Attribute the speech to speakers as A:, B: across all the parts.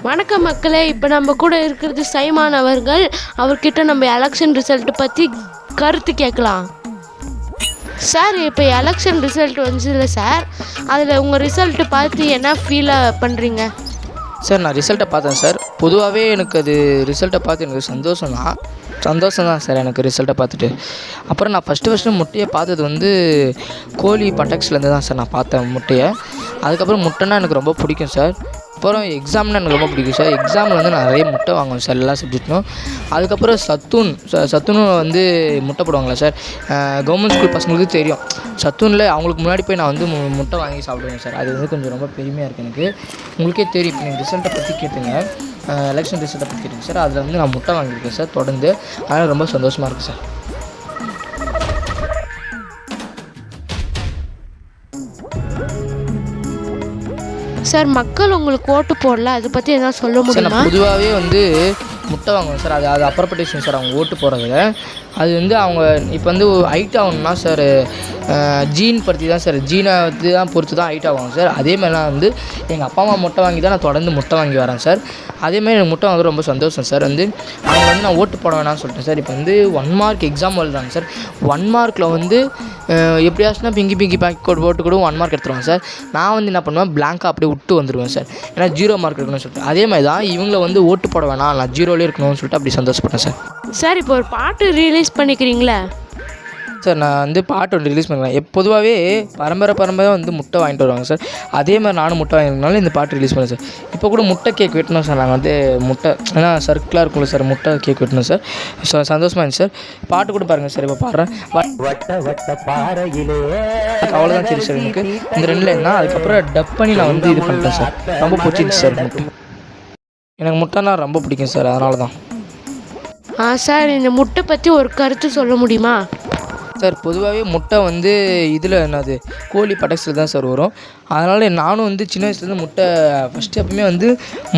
A: வணக்கம் மக்களே, இப்போ நம்ம கூட இருக்கிறது சைமான் அவர்கள். அவர்கிட்ட நம்ம எலெக்ஷன் ரிசல்ட் பற்றி கருத்து கேட்கலாம். சார், இப்போ எலெக்ஷன் ரிசல்ட் வந்துச்சுல்ல சார், அதில் உங்கள் ரிசல்ட்டு பார்த்து என்ன ஃபீலாக பண்ணுறீங்க?
B: சார், நான் ரிசல்ட்டை பார்த்தேன் சார். பொதுவாகவே எனக்கு அது ரிசல்ட்டை பார்த்து எனக்கு சந்தோஷம் தான் சார் எனக்கு ரிசல்ட்டை பார்த்துட்டு. அப்புறம் நான் ஃபஸ்ட்டு முட்டையை பார்த்தது வந்து கோழி பட்டக்ஸ்லேருந்து தான் சார் நான் பார்த்தேன் முட்டையை. அதுக்கப்புறம் முட்டைன்னா எனக்கு ரொம்ப பிடிக்கும் சார். அப்புறம் எக்ஸாம்னா எனக்கு ரொம்ப பிடிக்கும் சார். எக்ஸாமில் வந்து நான் நிறைய முட்டை வாங்குவேன் சார், எல்லா சப்ஜெக்ட்டும். அதுக்கப்புறம் சத்துணு வந்து முட்டை போடுவாங்களா சார், கவர்மெண்ட் ஸ்கூல் பசங்களுக்கு தெரியும். சத்துணில் அவங்களுக்கு முன்னாடி போய் நான் வந்து முட்டை வாங்கி சாப்பிடுவேன் சார். அது வந்து கொஞ்சம் ரொம்ப பெருமையாக இருக்குது எனக்கு. உங்களுக்கே தெரியும், இப்போ நீங்கள் ரிசல்ட்டை பற்றி கேட்டுங்க, எலெக்ஷன் ரிசல்ட்டை பற்றி கேட்டுங்க சார். அதில் வந்து நான் முட்டை வாங்கியிருக்கேன் சார் தொடர்ந்து. அதனால் ரொம்ப சந்தோஷமாக இருக்குது சார்.
A: சார், மக்கள் உங்களுக்கு ஓட்டு போடல, அதை பற்றி எதாவது சொல்ல
B: சார்,
A: முடியுமா?
B: நான் பொதுவாகவே வந்து முட்டை வாங்குவேன் சார். அது அப்புறப்பட்ட விஷயம் சார். அவங்க ஓட்டு போடுறதுல அது வந்து அவங்க இப்போ வந்து ஹைட் ஆகணும்னா சார், ஜீன் பற்றி தான் சார், ஜீனை வந்து தான் பொறுத்து தான் ஹைட் ஆகுவாங்க சார். அதேமாதிரி நான் வந்து எங்கள் அப்பா அம்மா முட்டை வாங்கி தான் நான் தொடர்ந்து முட்டை வாங்கி வரேன் சார். அதேமாதிரி எனக்கு முட்டை வாங்க ரொம்ப சந்தோஷம் சார். வந்து அவங்க வந்து நான் ஓட்டு போட வேணாம்னு சொல்லிட்டேன் சார். இப்போ வந்து 1 மார்க் எக்ஸாம் எழுதுறாங்க சார். 1 மார்க்கில் வந்து எப்படியாச்சுன்னா பிங்கி பேக் போட்டு கூட 1 மார்க் எடுத்துருவாங்க சார். நான் வந்து என்ன பண்ணுவேன், பிளாங்காக அப்படியே விட்டு வந்துடுவேன் சார். ஏன்னா 0 மார்க் இருக்கணும்னு சொல்லிட்டு. அதேமாதிரி தான் இவங்கள வந்து ஓட்டு போட வேணாம், நான் 0லே இருக்கணும்னு சொல்லிட்டு அப்படி சந்தோஷப்பட்டேன் சார்.
A: சார், இப்போ ஒரு பாட்டு ரிலீஸ் பண்ணிக்கிறீங்களா?
B: சார், நான் வந்து பாட்டு ஒன்று ரிலீஸ் பண்ணுவேன். பொதுவாகவே பரம்பரை வந்து முட்டை வாங்கிட்டு வருவாங்க சார். அதே மாதிரி நானும் முட்டை வாங்கினாலும் இந்த பாட்டு ரிலீஸ் பண்ணேன் சார். இப்போ கூட முட்டை கேக் வெட்டணும் சார். நாங்கள் வந்து முட்டை ஏன்னா சர்க்கிளாக இருக்கும்ல சார், முட்டை கேக் வெட்டணும் சார். சந்தோஷமாக இருந்துச்சு சார். பாட்டு கூட பாருங்கள் சார். இப்போ பாடுறேன். அவ்வளோதான் தெரியும் சார் எனக்கு. இந்த 2 லைன் தான். அதுக்கப்புறம் டப் பண்ணி நான் வந்து இது பண்ணிட்டேன் சார். ரொம்ப பிடிச்சிருந்துச்சு சார் முட்டை. எனக்கு முட்டைன்னா ரொம்ப பிடிக்கும் சார், அதனால தான்.
A: சார், இந்த முட்டை பற்றி ஒரு கருத்து சொல்ல முடியுமா?
B: சார், பொதுவாகவே முட்டை வந்து இதில் என்னது கோழி பட்டக்ஸில் தான் சார் வரும். அதனால் நானும் வந்து சின்ன வயசுலேருந்து முட்டை ஃபஸ்ட்டு எப்பவுமே வந்து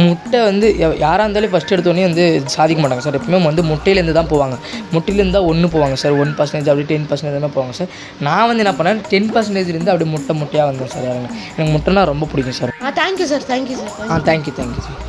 B: முட்டை வந்து யாராக இருந்தாலும் ஃபஸ்ட்டு எடுத்தோடனே வந்து சாதிக்க மாட்டாங்க சார். எப்பவுமே வந்து முட்டையிலேருந்து தான் போவாங்க. முட்டையிலேருந்து தான் 1 போவாங்க சார். 1% அப்படி 10% தான் போவாங்க சார். நான் வந்து என்ன பண்ணேன், 10% அப்படி முட்டையாக வந்தேன் சார். எனக்கு முட்டைனா ரொம்ப பிடிக்கும் sir.
A: Thank you sir.
B: Thank you sir.